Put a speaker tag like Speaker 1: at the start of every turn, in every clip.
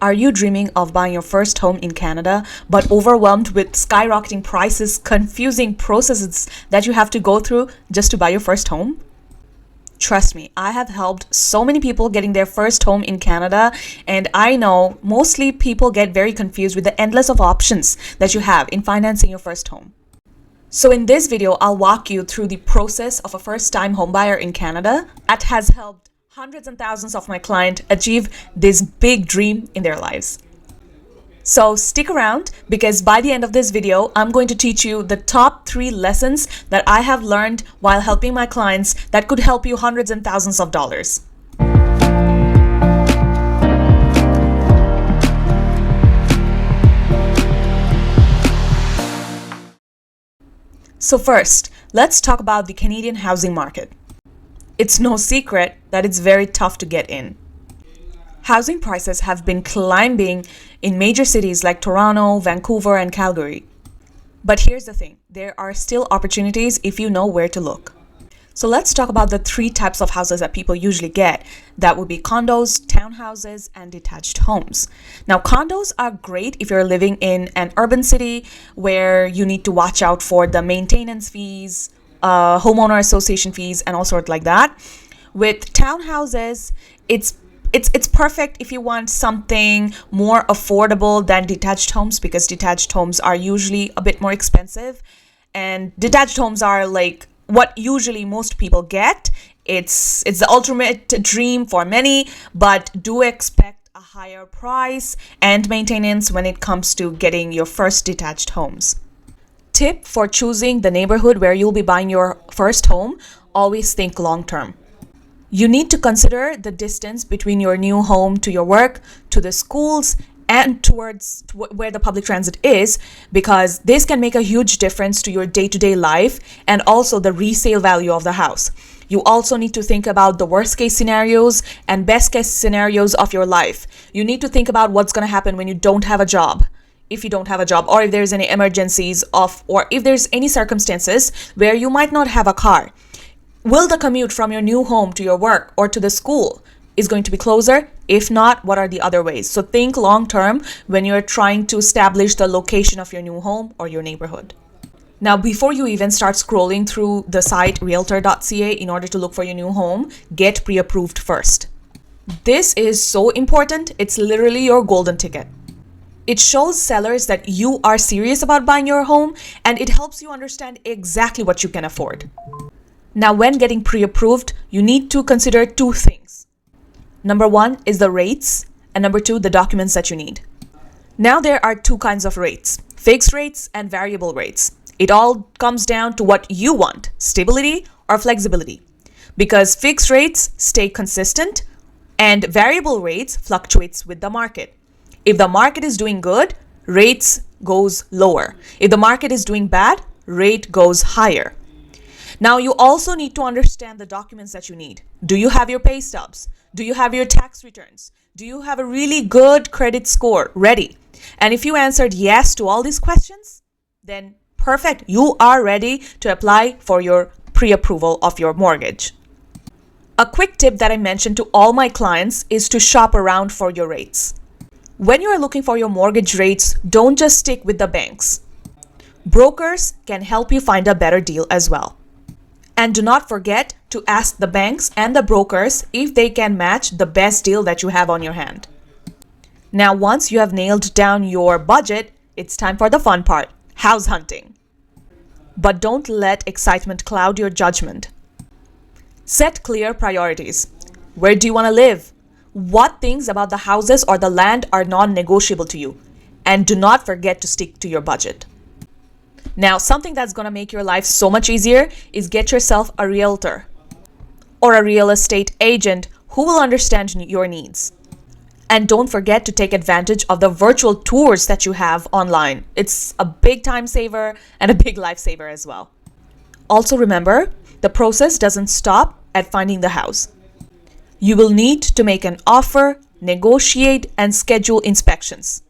Speaker 1: Are you dreaming of buying your first home in Canada, but overwhelmed with skyrocketing prices, confusing processes that you have to go through just to buy your first home? Trust me, I have helped so many people getting their first home in Canada, and I know mostly people get very confused with the endless of options that you have in financing your first home. So in this video, I'll walk you through the process of a first-time homebuyer in Canada that has helped hundreds and thousands of my clients achieve this big dream in their lives. So stick around, because by the end of this video, I'm going to teach you the top 3 lessons that I have learned while helping my clients that could help you hundreds and thousands of dollars. So first, let's talk about the Canadian housing market. It's no secret that it's very tough to get in. Housing prices have been climbing in major cities like Toronto, Vancouver, and Calgary. But here's the thing, there are still opportunities if you know where to look. So let's talk about the 3 types of houses that people usually get. That would be condos, townhouses, and detached homes. Now, condos are great if you're living in an urban city where you need to watch out for the maintenance fees, homeowner association fees, and all sorts like that. With townhouses, it's perfect if you want something more affordable than detached homes, because detached homes are usually a bit more expensive, and detached homes are like what usually most people get. It's the ultimate dream for many, but do expect a higher price and maintenance when it comes to getting your first detached homes. Tip for choosing the neighborhood where you'll be buying your first home: always think long term. You need to consider the distance between your new home to your work, to the schools, and towards where the public transit is, because this can make a huge difference to your day-to-day life and also the resale value of the house. You also need to think about the worst case scenarios and best case scenarios of your life. You need to think about what's going to happen when you don't have a job. If you don't have a job, or if there's any emergencies or if there's any circumstances where you might not have a car. Will the commute from your new home to your work or to the school is going to be closer? If not, what are the other ways? So think long term when you're trying to establish the location of your new home or your neighborhood. Now, before you even start scrolling through the site realtor.ca in order to look for your new home, get pre-approved first. This is so important. It's literally your golden ticket. It shows sellers that you are serious about buying your home, and it helps you understand exactly what you can afford. Now, when getting pre-approved, you need to consider 2 things. Number 1 is the rates, and number 2, the documents that you need. Now, there are 2 kinds of rates: fixed rates and variable rates. It all comes down to what you want: stability or flexibility. Because fixed rates stay consistent and variable rates fluctuates with the market. If the market is doing good, rates goes lower. If the market is doing bad, rate goes higher. Now, you also need to understand the documents that you need. Do you have your pay stubs? Do you have your tax returns? Do you have a really good credit score ready? And if you answered yes to all these questions, then perfect. You are ready to apply for your pre-approval of your mortgage. A quick tip that I mentioned to all my clients is to shop around for your rates. When you are looking for your mortgage rates, don't just stick with the banks. Brokers can help you find a better deal as well. And do not forget to ask the banks and the brokers if they can match the best deal that you have on your hand. Now, once you have nailed down your budget, it's time for the fun part: house hunting. But don't let excitement cloud your judgment. Set clear priorities. Where do you want to live? What things about the houses or the land are non-negotiable to you? And do not forget to stick to your budget. Now, something that's going to make your life so much easier is get yourself a realtor or a real estate agent who will understand your needs. And don't forget to take advantage of the virtual tours that you have online. It's a big time saver and a big lifesaver as well. Also remember, the process doesn't stop at finding the house. You will need to make an offer, negotiate, and schedule inspections.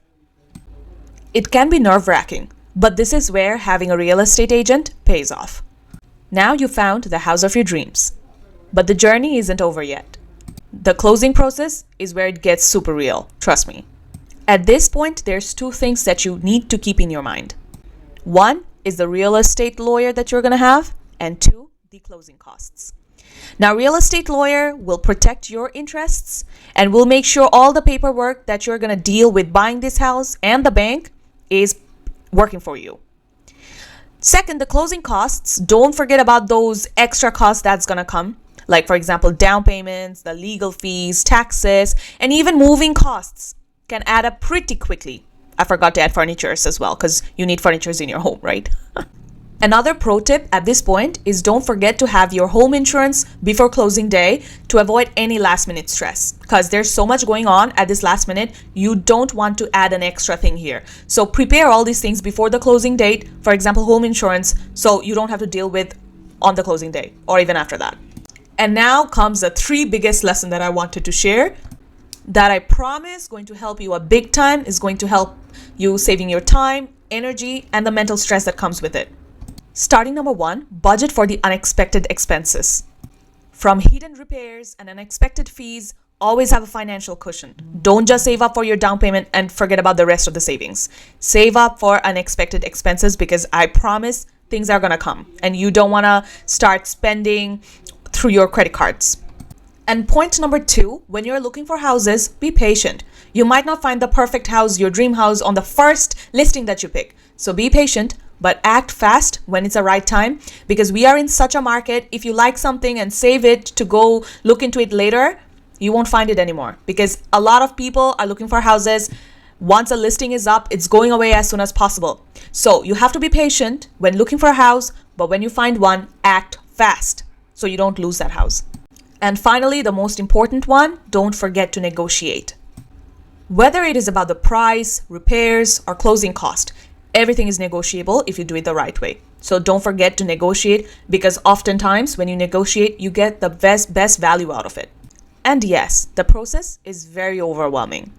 Speaker 1: It can be nerve-wracking, but this is where having a real estate agent pays off. Now you found the house of your dreams. But the journey isn't over yet. The closing process is where it gets super real, trust me. At this point, there's two things that you need to keep in your mind. One is the real estate lawyer that you're going to have, and two, the closing costs. Now, real estate lawyer will protect your interests and will make sure all the paperwork that you're going to deal with buying this house and the bank is working for you. Second, the closing costs, don't forget about those extra costs that's going to come. Like, for example, down payments, the legal fees, taxes, and even moving costs can add up pretty quickly. I forgot to add furnitures as well because you need furnitures in your home, right? Another pro tip at this point is don't forget to have your home insurance before closing day to avoid any last minute stress, because there's so much going on at this last minute. You don't want to add an extra thing here. So prepare all these things before the closing date, for example, home insurance, so you don't have to deal with on the closing day or even after that. And now comes the three biggest lesson that I wanted to share that I promise going to help you a big time, is going to help you saving your time, energy, and the mental stress that comes with it. Starting number one, budget for the unexpected expenses. From hidden repairs and unexpected fees, always have a financial cushion. Don't just save up for your down payment and forget about the rest of the savings. Save up for unexpected expenses, because I promise things are going to come and you don't want to start spending through your credit cards. And point number two, when you're looking for houses, be patient. You might not find the perfect house, your dream house, on the first listing that you pick. So be patient, but act fast when it's the right time, because we are in such a market. If you like something and save it to go look into it later, you won't find it anymore, because a lot of people are looking for houses. Once a listing is up, it's going away as soon as possible. So you have to be patient when looking for a house, but when you find one, act fast so you don't lose that house. And finally, the most important one, don't forget to negotiate. Whether it is about the price, repairs, or closing cost, everything is negotiable if you do it the right way. So don't forget to negotiate, because oftentimes when you negotiate, you get the best value out of it. And yes, the process is very overwhelming,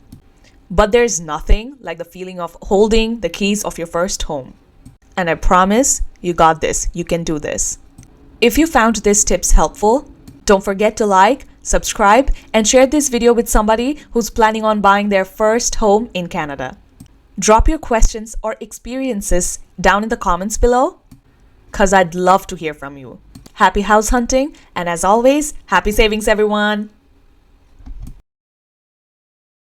Speaker 1: but there's nothing like the feeling of holding the keys of your first home. And I promise you got this. You can do this. If you found these tips helpful, don't forget to like, subscribe, and share this video with somebody who's planning on buying their first home in Canada. Drop your questions or experiences down in the comments below, because I'd love to hear from you. Happy house hunting, and as always, happy savings, everyone!